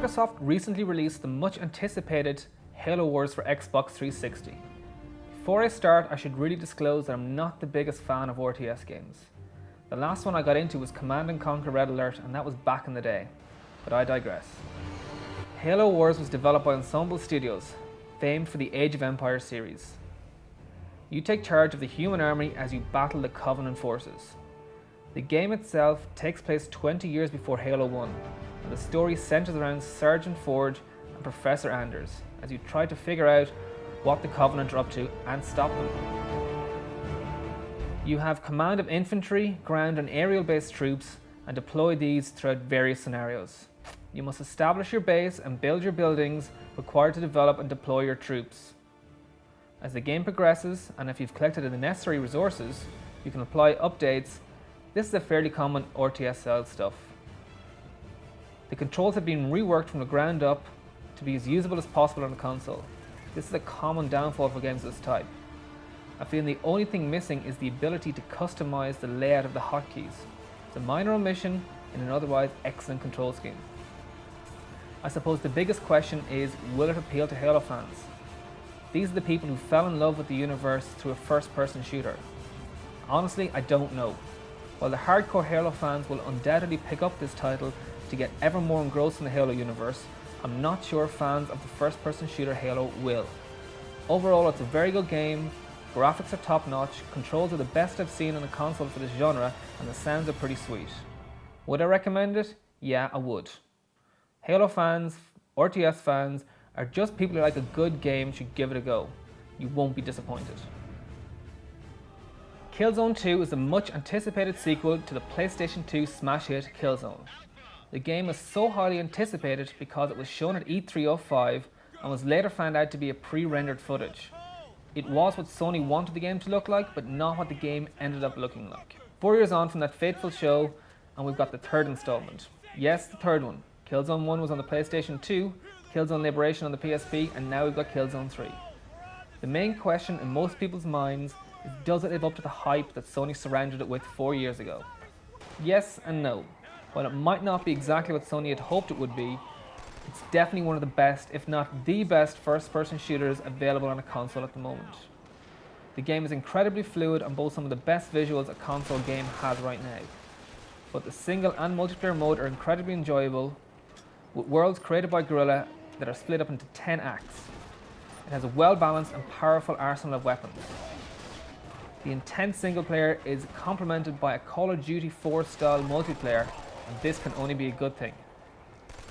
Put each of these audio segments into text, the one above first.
Microsoft recently released the much anticipated Halo Wars for Xbox 360. Before I start, I should really disclose that I'm not the biggest fan of RTS games. The last one I got into was Command & Conquer Red Alert, and that was back in the day. But I digress. Halo Wars was developed by Ensemble Studios, famed for the Age of Empires series. You take charge of the human army as you battle the Covenant forces. The game itself takes place 20 years before Halo 1, and the story centers around Sergeant Forge and Professor Anders as you try to figure out what the Covenant are up to and stop them. You have command of infantry, ground and aerial-based troops and deploy these throughout various scenarios. You must establish your base and build your buildings required to develop and deploy your troops. As the game progresses, and if you've collected the necessary resources, you can apply updates. This is a fairly common RTS style stuff. The controls have been reworked from the ground up to be as usable as possible on the console. This is a common downfall for games of this type. I feel the only thing missing is the ability to customize the layout of the hotkeys. It's a minor omission in an otherwise excellent control scheme. I suppose the biggest question is, will it appeal to Halo fans? These are the people who fell in love with the universe through a first-person shooter. Honestly, I don't know. While the hardcore Halo fans will undoubtedly pick up this title to get ever more engrossed in the Halo universe, I'm not sure fans of the first-person shooter Halo will. Overall, it's a very good game, graphics are top-notch, controls are the best I've seen on a console for this genre, and the sounds are pretty sweet. Would I recommend it? Yeah, I would. Halo fans, RTS fans, are just people who like a good game should give it a go. You won't be disappointed. Killzone 2 is the much anticipated sequel to the PlayStation 2 smash hit Killzone. The game is so highly anticipated because it was shown at E3 and was later found out to be a pre-rendered footage. It was what Sony wanted the game to look like, but not what the game ended up looking like. 4 years on from that fateful show, and we've got the third installment. Yes, the third one. Killzone 1 was on the PlayStation 2, Killzone Liberation on the PSP, and now we've got Killzone 3. The main question in most people's minds is, does it live up to the hype that Sony surrounded it with 4 years ago? Yes and no. While it might not be exactly what Sony had hoped it would be, it's definitely one of the best, if not the best, first-person shooters available on a console at the moment. The game is incredibly fluid and boasts some of the best visuals a console game has right now. Both the single and multiplayer mode are incredibly enjoyable, with worlds created by Guerrilla that are split up into 10 acts. It has a well-balanced and powerful arsenal of weapons. The intense single player is complemented by a Call of Duty 4 style multiplayer, and this can only be a good thing.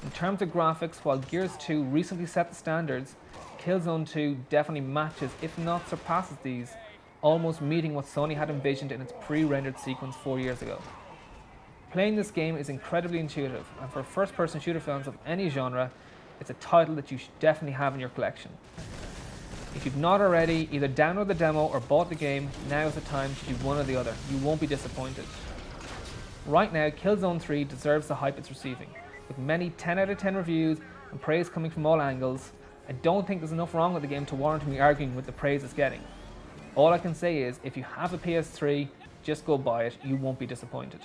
In terms of graphics, while Gears 2 recently set the standards, Killzone 2 definitely matches, if not surpasses these, almost meeting what Sony had envisioned in its pre-rendered sequence 4 years ago. Playing this game is incredibly intuitive, and for first-person shooter fans of any genre, it's a title that you should definitely have in your collection. If you've not already, either download the demo or bought the game, now is the time to do one or the other. You won't be disappointed. Right now, Killzone 3 deserves the hype it's receiving. With many 10 out of 10 reviews and praise coming from all angles, I don't think there's enough wrong with the game to warrant me arguing with the praise it's getting. All I can say is, if you have a PS3, just go buy it, you won't be disappointed.